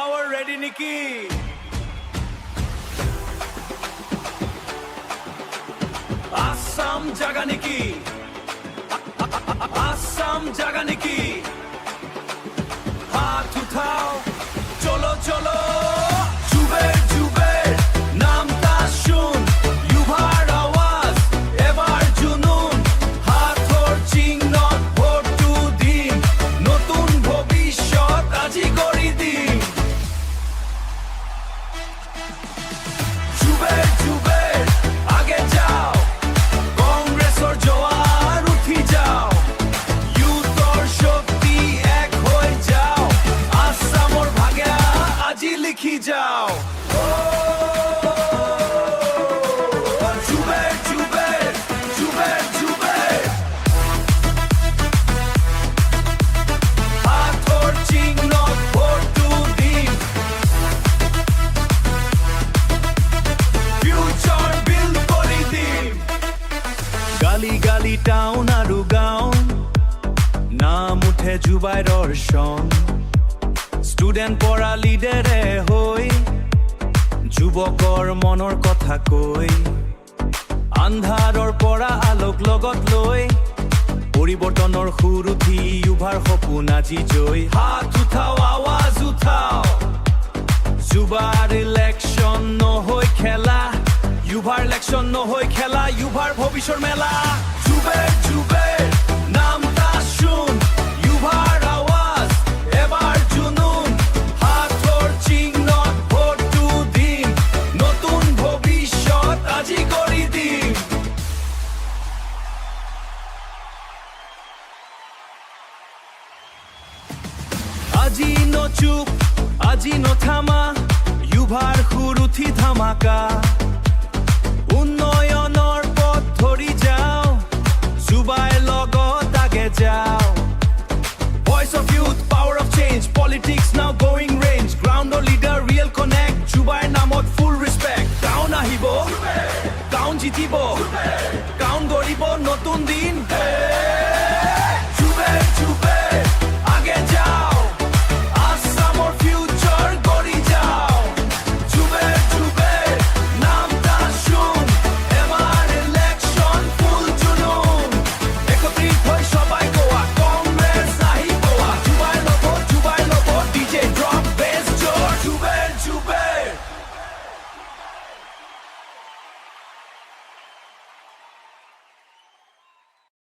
পাওয়ার ready নাকি? আসাম জাগা নাকি? আসাম জাগা নাকি? হাত উঠাও, চলো চলো যুবের যুবের নামটা শুন, ইউভার আওয়াজ এবার জুনুন, হাতর চিহ্নত ভোটু দিন, নতুন ভবিষ্যৎ আজি গড়ি দিন। যুবের যুবের আগে যাও, কংগ্রেসর জোয়ার উঠি যাও, ইউথর শক্তি এক হয়ে যাও, আসামর ভাগ্য আজি লিখি যাও। যুবের যুবের যুবের যুবের হাতর চিহ্নত ভোটু দিন, ফিউচার বিল্ড কৰি দিম। গালি গালি টাউন আৰু গাঁও নাম উঠে জুবাইৰৰ সং, ষ্টুডেণ্ট পৰা লিডাৰে হৈ যুৱকৰ মনৰ কথা কৈ, আন্ধাৰৰ পৰা আলোক লগত লৈ পৰিৱৰ্তনৰ সুৰ উঠি ইউভাৰ সপোন আজি জয়। হাত উঠাও, আৱাজ উঠাও, যুবাৰ ইলেকশ্যন নহয় খেলা, ইউভাৰ ইলেকশ্যন নহয় খেলা, ইউভাৰ ভৱিষ্যৰ মেলা। যুবেৰ যুবেৰ নামটা শুন, ইউভাৰ আৱাজ এবাৰ জুনুন, হাতৰ চিহ্নত ভোটু দিন, নতুন ভৱিষ্যৎ আজি গঢ়ি দিম। আজি নচুপ, আজি নথামা, ইউভাৰ সুৰ উঠি ধামাকা, উন্নয়নৰ পথ ধৰি যাওঁ, যুবাই লগত আগে যাওঁ। Voice of youth, power of change, politics now going range, ground leader, real connect, যুবাইৰ নামত full respect, গাঁও নাহিব, গাঁও জিতিব,